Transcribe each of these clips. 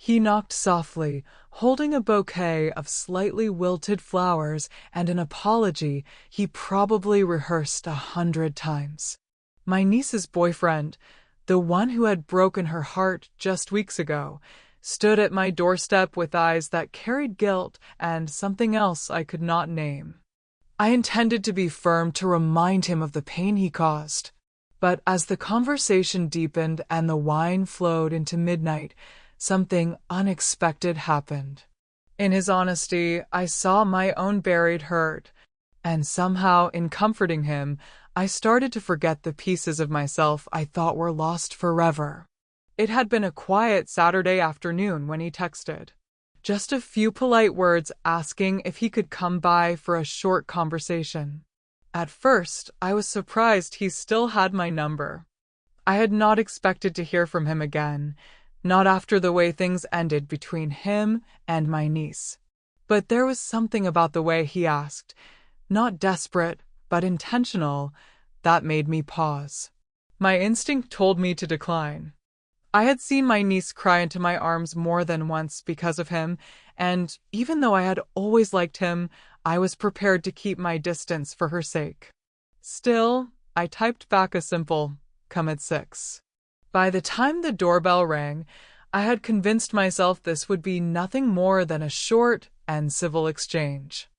He knocked softly, holding a bouquet of slightly wilted flowers and an apology he probably rehearsed 100 times. My niece's boyfriend, the one who had broken her heart just weeks ago, stood at my doorstep with eyes that carried guilt and something else I could not name. I intended to be firm to remind him of the pain he caused, but as the conversation deepened and the wine flowed into midnight, something unexpected happened. In his honesty, I saw my own buried hurt, and somehow, in comforting him, I started to forget the pieces of myself I thought were lost forever. It had been a quiet Saturday afternoon when he texted. Just a few polite words asking if he could come by for a short conversation. At first, I was surprised he still had my number. I had not expected to hear from him again, not after the way things ended between him and my niece. But there was something about the way he asked, not desperate, but intentional, that made me pause. My instinct told me to decline. I had seen my niece cry into my arms more than once because of him, and even though I had always liked him, I was prepared to keep my distance for her sake. Still, I typed back a simple, "Come at 6." By the time the doorbell rang, I had convinced myself this would be nothing more than a short and civil exchange.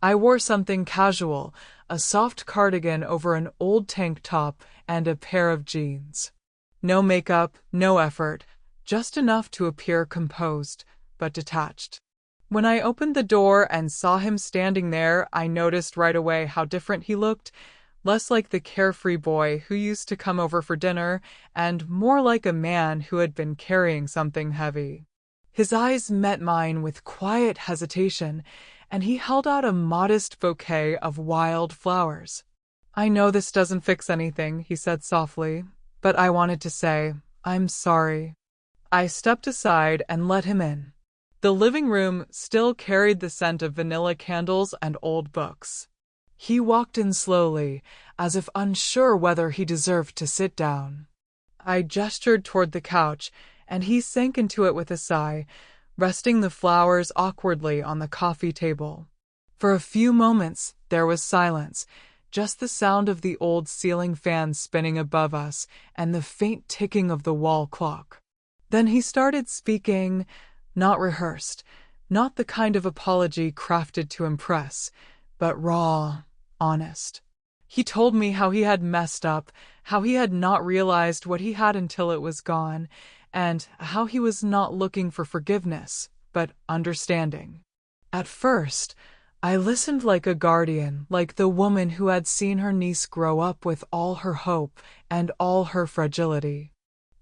I wore something casual, a soft cardigan over an old tank top and a pair of jeans. No makeup, no effort, just enough to appear composed, but detached. When I opened the door and saw him standing there, I noticed right away how different he looked, less like the carefree boy who used to come over for dinner, and more like a man who had been carrying something heavy. His eyes met mine with quiet hesitation, and he held out a modest bouquet of wild flowers. "I know this doesn't fix anything," he said softly, "but I wanted to say, I'm sorry." I stepped aside and let him in. The living room still carried the scent of vanilla candles and old books. He walked in slowly, as if unsure whether he deserved to sit down. I gestured toward the couch, and he sank into it with a sigh, resting the flowers awkwardly on the coffee table. For a few moments, there was silence, just the sound of the old ceiling fan spinning above us and the faint ticking of the wall clock. Then he started speaking, not rehearsed, not the kind of apology crafted to impress, but raw, honest. He told me how he had messed up, how he had not realized what he had until it was gone, and how he was not looking for forgiveness, but understanding. At first, I listened like a guardian, like the woman who had seen her niece grow up with all her hope and all her fragility.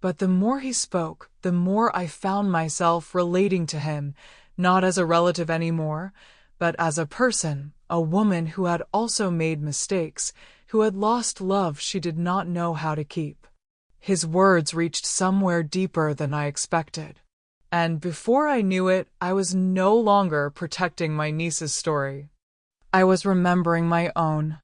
But the more he spoke, the more I found myself relating to him, not as a relative anymore, but as a person, a woman who had also made mistakes, who had lost love she did not know how to keep. His words reached somewhere deeper than I expected. And before I knew it, I was no longer protecting my niece's story. I was remembering my own.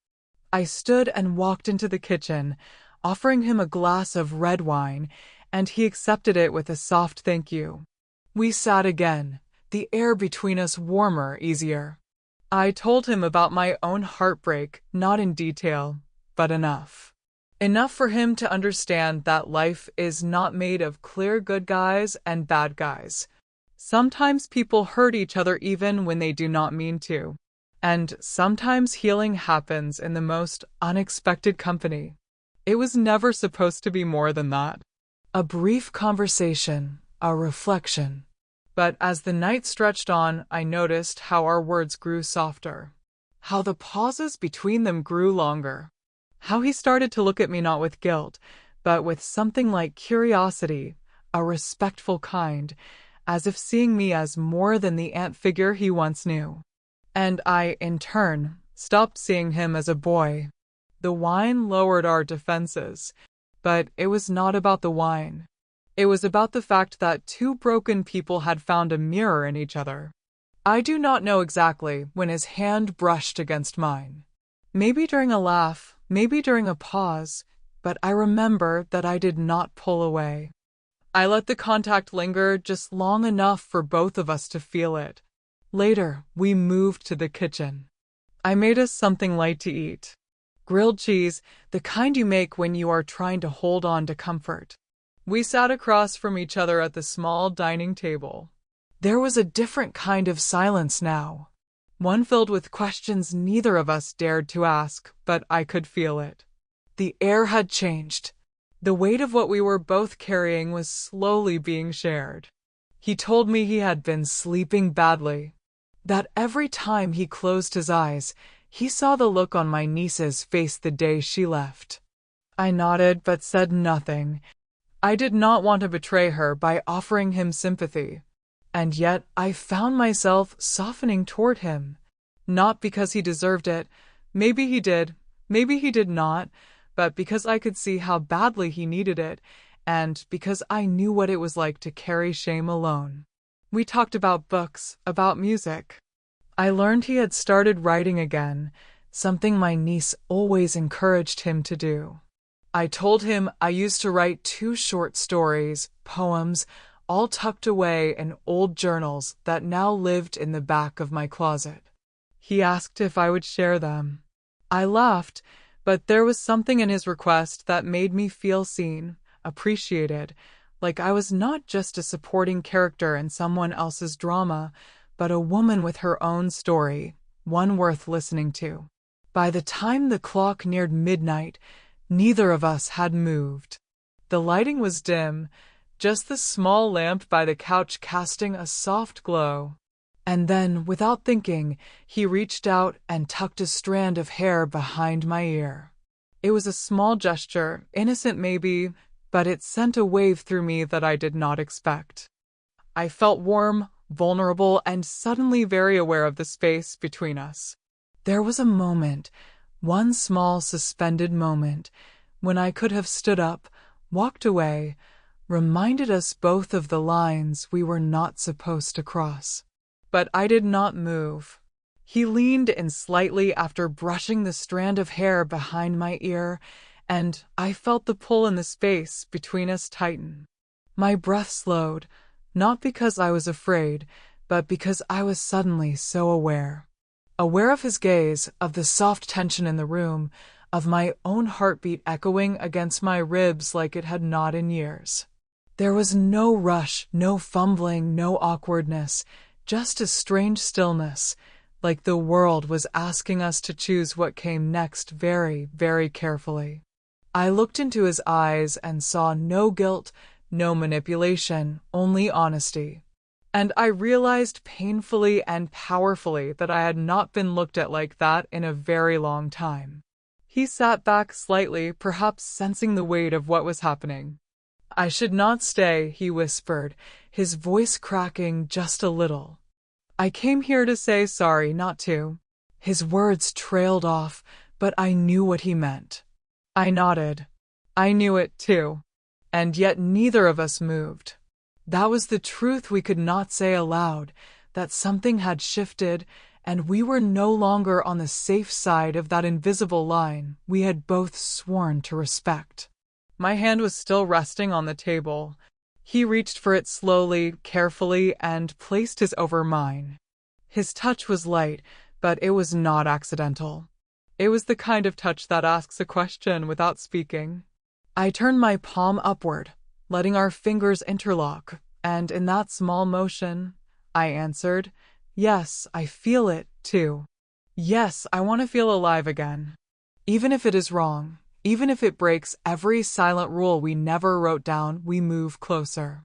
I stood and walked into the kitchen, offering him a glass of red wine, and he accepted it with a soft thank you. We sat again, the air between us warmer, easier. I told him about my own heartbreak, not in detail, but enough. Enough for him to understand that life is not made of clear good guys and bad guys. Sometimes people hurt each other even when they do not mean to. And sometimes healing happens in the most unexpected company. It was never supposed to be more than that. A brief conversation, a reflection. But as the night stretched on, I noticed how our words grew softer. How the pauses between them grew longer. How he started to look at me not with guilt, but with something like curiosity, a respectful kind, as if seeing me as more than the aunt figure he once knew. And I, in turn, stopped seeing him as a boy. The wine lowered our defenses, but it was not about the wine. It was about the fact that two broken people had found a mirror in each other. I do not know exactly when his hand brushed against mine. Maybe during a laugh, maybe during a pause, but I remember that I did not pull away. I let the contact linger just long enough for both of us to feel it. Later, we moved to the kitchen. I made us something light to eat. Grilled cheese, the kind you make when you are trying to hold on to comfort. We sat across from each other at the small dining table. There was a different kind of silence now. One filled with questions neither of us dared to ask, but I could feel it. The air had changed. The weight of what we were both carrying was slowly being shared. He told me he had been sleeping badly, that every time he closed his eyes, he saw the look on my niece's face the day she left. I nodded but said nothing. I did not want to betray her by offering him sympathy. And yet I found myself softening toward him. Not because he deserved it. Maybe he did, maybe he did not, but because I could see how badly he needed it, and because I knew what it was like to carry shame alone. We talked about books, about music. I learned he had started writing again, something my niece always encouraged him to do. I told him I used to write 2 short stories, poems, all tucked away in old journals that now lived in the back of my closet. He asked if I would share them. I laughed, but there was something in his request that made me feel seen, appreciated, like I was not just a supporting character in someone else's drama, but a woman with her own story, one worth listening to. By the time the clock neared midnight, neither of us had moved. The lighting was dim, just the small lamp by the couch casting a soft glow. And then, without thinking, he reached out and tucked a strand of hair behind my ear. It was a small gesture, innocent maybe, but it sent a wave through me that I did not expect. I felt warm, vulnerable, and suddenly very aware of the space between us. There was a moment, one small suspended moment, when I could have stood up, walked away, reminded us both of the lines we were not supposed to cross. But I did not move. He leaned in slightly after brushing the strand of hair behind my ear, and I felt the pull in the space between us tighten. My breath slowed, not because I was afraid, but because I was suddenly so aware. Aware of his gaze, of the soft tension in the room, of my own heartbeat echoing against my ribs like it had not in years. There was no rush, no fumbling, no awkwardness, just a strange stillness, like the world was asking us to choose what came next very, very carefully. I looked into his eyes and saw no guilt, no manipulation, only honesty. And I realized painfully and powerfully that I had not been looked at like that in a very long time. He sat back slightly, perhaps sensing the weight of what was happening. "I should not stay," he whispered, his voice cracking just a little. "I came here to say sorry, not to." His words trailed off, but I knew what he meant. I nodded. I knew it too. And yet neither of us moved. That was the truth we could not say aloud, that something had shifted, and we were no longer on the safe side of that invisible line we had both sworn to respect. My hand was still resting on the table. He reached for it slowly, carefully, and placed his over mine. His touch was light, but it was not accidental. It was the kind of touch that asks a question without speaking. I turned my palm upward, letting our fingers interlock, and in that small motion, I answered, "Yes, I feel it, too. Yes, I want to feel alive again. Even if it is wrong, even if it breaks every silent rule we never wrote down, we move closer.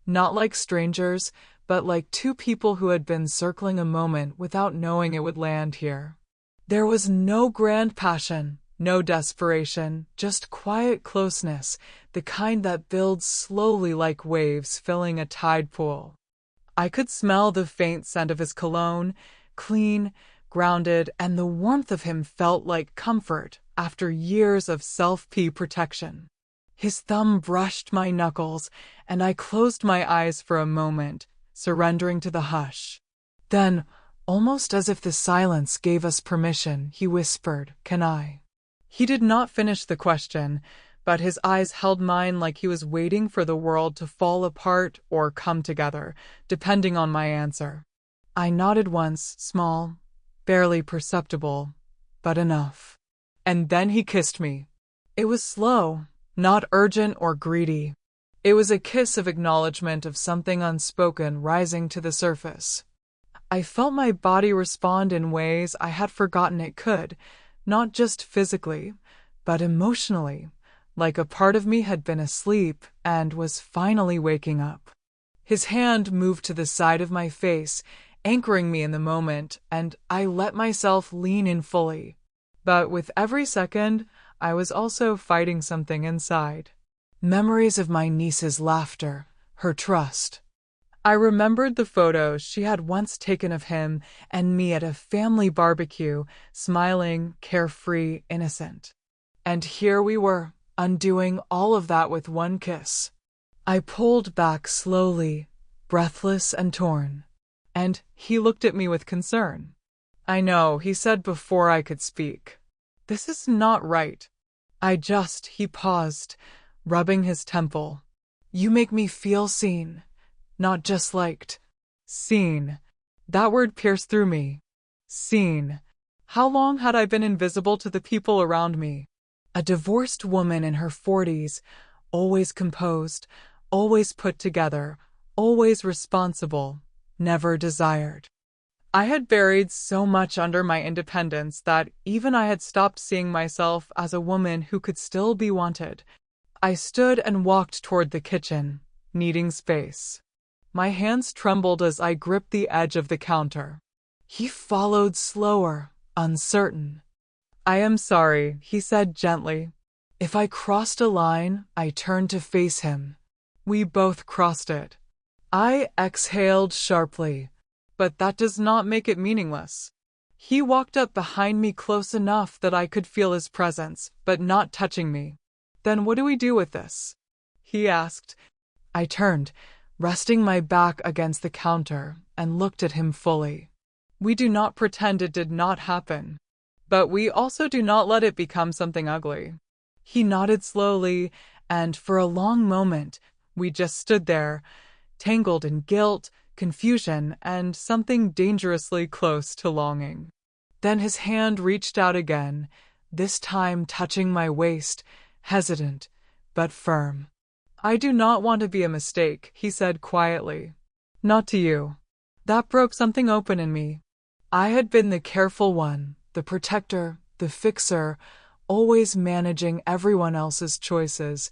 Not like strangers, but like 2 people who had been circling a moment without knowing it would land here. There was no grand passion, no desperation, just quiet closeness, the kind that builds slowly like waves filling a tide pool. I could smell the faint scent of his cologne, clean, grounded, and the warmth of him felt like comfort after years of self-pity protection. His thumb brushed my knuckles, and I closed my eyes for a moment, surrendering to the hush. Then, almost as if the silence gave us permission, he whispered, "Can I?" He did not finish the question, but his eyes held mine like he was waiting for the world to fall apart or come together, depending on my answer. I nodded once, small, barely perceptible, but enough. And then he kissed me. It was slow, not urgent or greedy. It was a kiss of acknowledgement of something unspoken rising to the surface. I felt my body respond in ways I had forgotten it could, not just physically, but emotionally, like a part of me had been asleep and was finally waking up. His hand moved to the side of my face, anchoring me in the moment, and I let myself lean in fully. But with every second, I was also fighting something inside. Memories of my niece's laughter, her trust. I remembered the photos she had once taken of him and me at a family barbecue, smiling, carefree, innocent. And here we were, undoing all of that with one kiss. I pulled back slowly, breathless and torn. And he looked at me with concern. I know, he said before I could speak. This is not right. He paused, rubbing his temple. You make me feel seen. Not just liked. Seen. That word pierced through me. Seen. How long had I been invisible to the people around me? A divorced woman in her 40s, always composed, always put together, always responsible, never desired. I had buried so much under my independence that even I had stopped seeing myself as a woman who could still be wanted. I stood and walked toward the kitchen, needing space. My hands trembled as I gripped the edge of the counter. He followed slower, uncertain. I am sorry, he said gently. If I crossed a line, I turned to face him. We both crossed it. I exhaled sharply, but that does not make it meaningless. He walked up behind me close enough that I could feel his presence, but not touching me. Then what do we do with this? He asked. I turned, resting my back against the counter, and looked at him fully. We do not pretend it did not happen, but we also do not let it become something ugly. He nodded slowly, and for a long moment, we just stood there, tangled in guilt, confusion, and something dangerously close to longing. Then his hand reached out again, this time touching my waist, hesitant, but firm. I do not want to be a mistake, he said quietly. Not to you. That broke something open in me. I had been the careful one, the protector, the fixer, always managing everyone else's choices,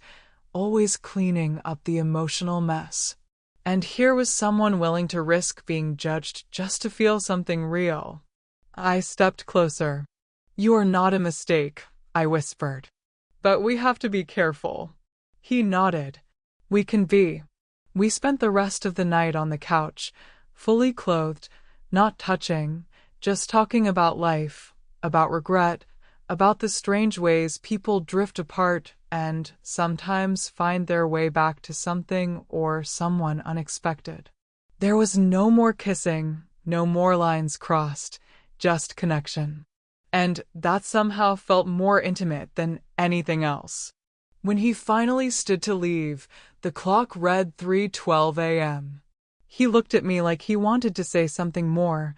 always cleaning up the emotional mess. And here was someone willing to risk being judged just to feel something real. I stepped closer. You are not a mistake, I whispered. But we have to be careful. He nodded. We can be. We spent the rest of the night on the couch, fully clothed, not touching, just talking about life, about regret, about the strange ways people drift apart and sometimes find their way back to something or someone unexpected. There was no more kissing, no more lines crossed, just connection. And that somehow felt more intimate than anything else. When he finally stood to leave, the clock read 3:12 a.m. He looked at me like he wanted to say something more,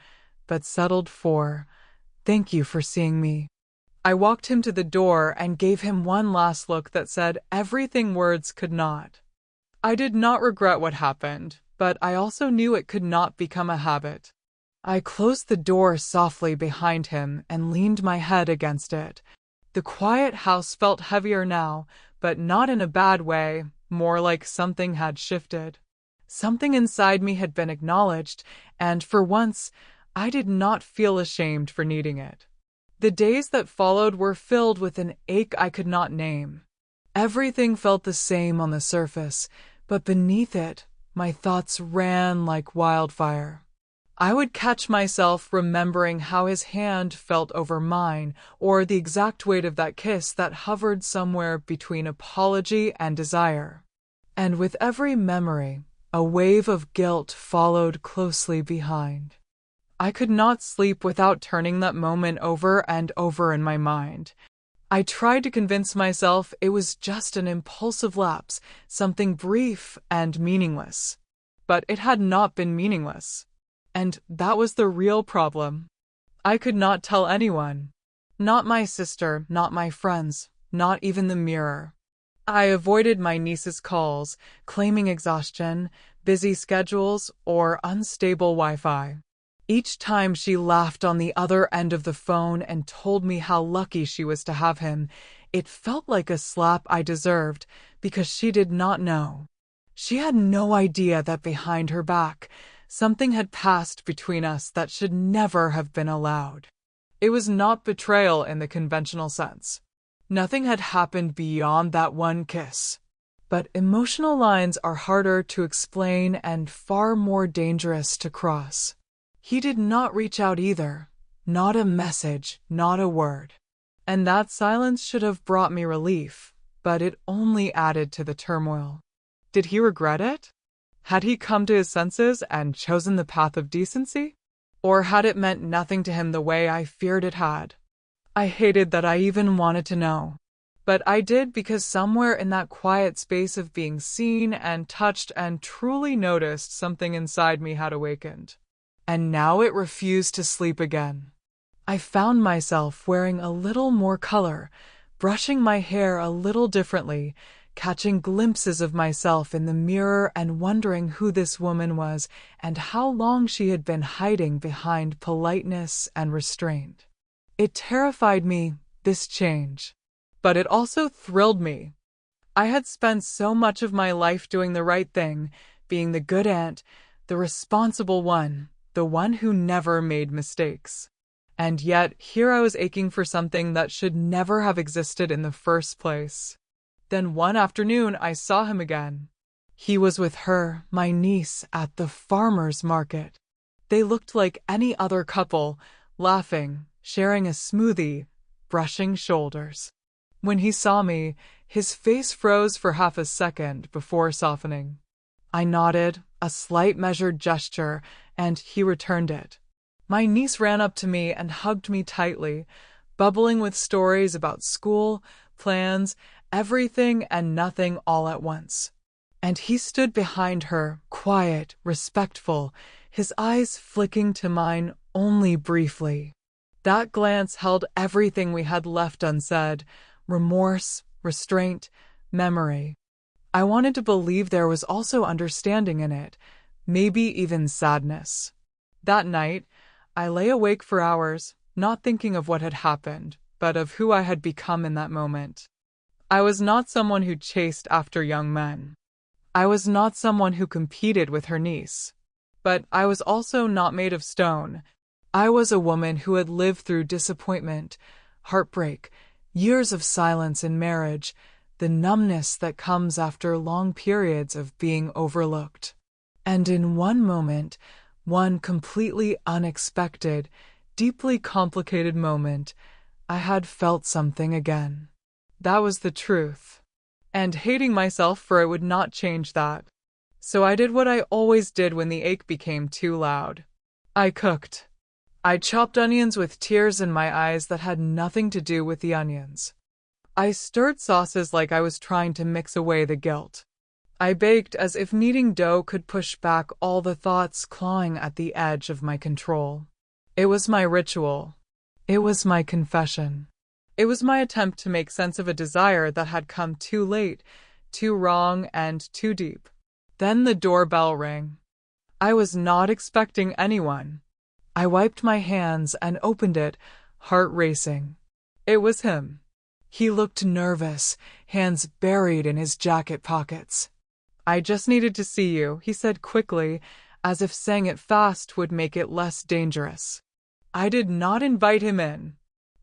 but settled for, "Thank you for seeing me." I walked him to the door and gave him one last look that said everything words could not. I did not regret what happened, but I also knew it could not become a habit. I closed the door softly behind him and leaned my head against it. The quiet house felt heavier now, but not in a bad way, more like something had shifted. Something inside me had been acknowledged, and for once, I did not feel ashamed for needing it. The days that followed were filled with an ache I could not name. Everything felt the same on the surface, but beneath it, my thoughts ran like wildfire. I would catch myself remembering how his hand felt over mine, or the exact weight of that kiss that hovered somewhere between apology and desire. And with every memory, a wave of guilt followed closely behind. I could not sleep without turning that moment over and over in my mind. I tried to convince myself it was just an impulsive lapse, something brief and meaningless. But it had not been meaningless. And that was the real problem. I could not tell anyone. Not my sister, not my friends, not even the mirror. I avoided my niece's calls, claiming exhaustion, busy schedules, or unstable Wi-Fi. Each time she laughed on the other end of the phone and told me how lucky she was to have him, it felt like a slap I deserved because she did not know. She had no idea that behind her back, something had passed between us that should never have been allowed. It was not betrayal in the conventional sense. Nothing had happened beyond that one kiss. But emotional lines are harder to explain and far more dangerous to cross. He did not reach out either. Not a message, not a word. And that silence should have brought me relief, but it only added to the turmoil. Did he regret it? Had he come to his senses and chosen the path of decency? Or had it meant nothing to him the way I feared it had? I hated that I even wanted to know. But I did because somewhere in that quiet space of being seen and touched and truly noticed, something inside me had awakened. And now it refused to sleep again. I found myself wearing a little more color, brushing my hair a little differently, catching glimpses of myself in the mirror and wondering who this woman was and how long she had been hiding behind politeness and restraint. It terrified me, this change. But it also thrilled me. I had spent so much of my life doing the right thing, being the good aunt, the responsible one, the one who never made mistakes. And yet, here I was aching for something that should never have existed in the first place. Then one afternoon, I saw him again. He was with her, my niece, at the farmer's market. They looked like any other couple, laughing, sharing a smoothie, brushing shoulders. When he saw me, his face froze for half a second before softening. I nodded, a slight measured gesture, and he returned it. My niece ran up to me and hugged me tightly, bubbling with stories about school, plans, everything and nothing all at once. And he stood behind her, quiet, respectful, his eyes flicking to mine only briefly. That glance held everything we had left unsaid: remorse, restraint, memory. I wanted to believe there was also understanding in it, maybe even sadness. That night, I lay awake for hours, not thinking of what had happened, but of who I had become in that moment. I was not someone who chased after young men. I was not someone who competed with her niece. But I was also not made of stone. I was a woman who had lived through disappointment, heartbreak, years of silence in marriage, the numbness that comes after long periods of being overlooked. And in one moment, one completely unexpected, deeply complicated moment, I had felt something again. That was the truth. And hating myself for it would not change that. So I did what I always did when the ache became too loud. I cooked. I chopped onions with tears in my eyes that had nothing to do with the onions. I stirred sauces like I was trying to mix away the guilt. I baked as if kneading dough could push back all the thoughts clawing at the edge of my control. It was my ritual. It was my confession. It was my attempt to make sense of a desire that had come too late, too wrong, and too deep. Then the doorbell rang. I was not expecting anyone. I wiped my hands and opened it, heart racing. It was him. He looked nervous, hands buried in his jacket pockets. "I just needed to see you," he said quickly, as if saying it fast would make it less dangerous. I did not invite him in.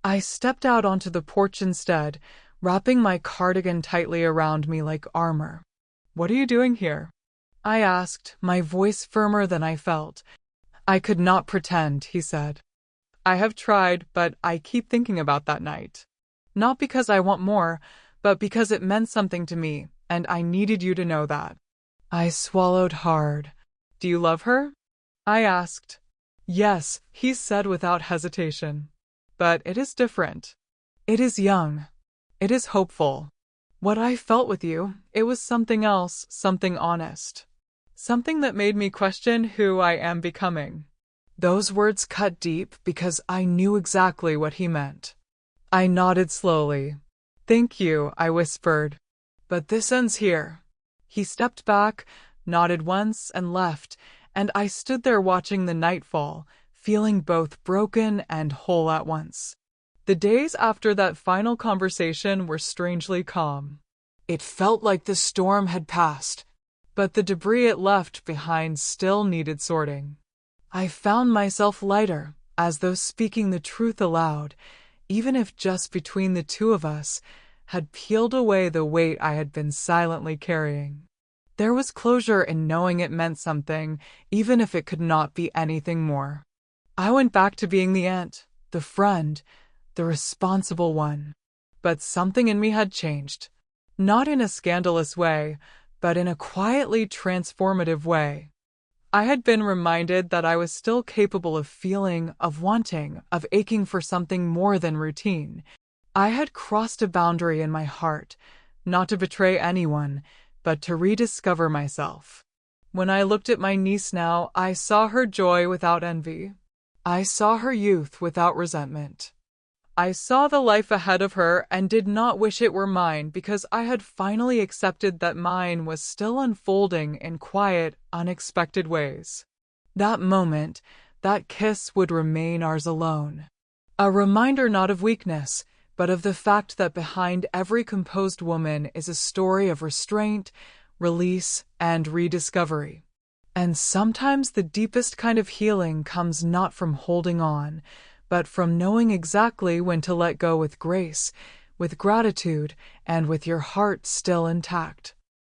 I stepped out onto the porch instead, wrapping my cardigan tightly around me like armor. "What are you doing here?" I asked, my voice firmer than I felt. "I could not pretend," he said. "I have tried, but I keep thinking about that night. Not because I want more, but because it meant something to me, and I needed you to know that." I swallowed hard. "Do you love her?" I asked. "Yes," he said without hesitation. "But it is different. It is young. It is hopeful. What I felt with you, it was something else, something honest. Something that made me question who I am becoming." Those words cut deep because I knew exactly what he meant. I nodded slowly. "Thank you," I whispered. "But this ends here." He stepped back, nodded once, and left, and I stood there watching the nightfall, feeling both broken and whole at once. The days after that final conversation were strangely calm. It felt like the storm had passed, but the debris it left behind still needed sorting. I found myself lighter, as though speaking the truth aloud, even if just between the two of us, had peeled away the weight I had been silently carrying. There was closure in knowing it meant something, even if it could not be anything more. I went back to being the aunt, the friend, the responsible one. But something in me had changed. Not in a scandalous way, but in a quietly transformative way. I had been reminded that I was still capable of feeling, of wanting, of aching for something more than routine. I had crossed a boundary in my heart, not to betray anyone, but to rediscover myself. When I looked at my niece now, I saw her joy without envy. I saw her youth without resentment. I saw the life ahead of her and did not wish it were mine because I had finally accepted that mine was still unfolding in quiet, unexpected ways. That moment, that kiss would remain ours alone. A reminder not of weakness, but of the fact that behind every composed woman is a story of restraint, release, and rediscovery. And sometimes the deepest kind of healing comes not from holding on, but from knowing exactly when to let go with grace, with gratitude, and with your heart still intact.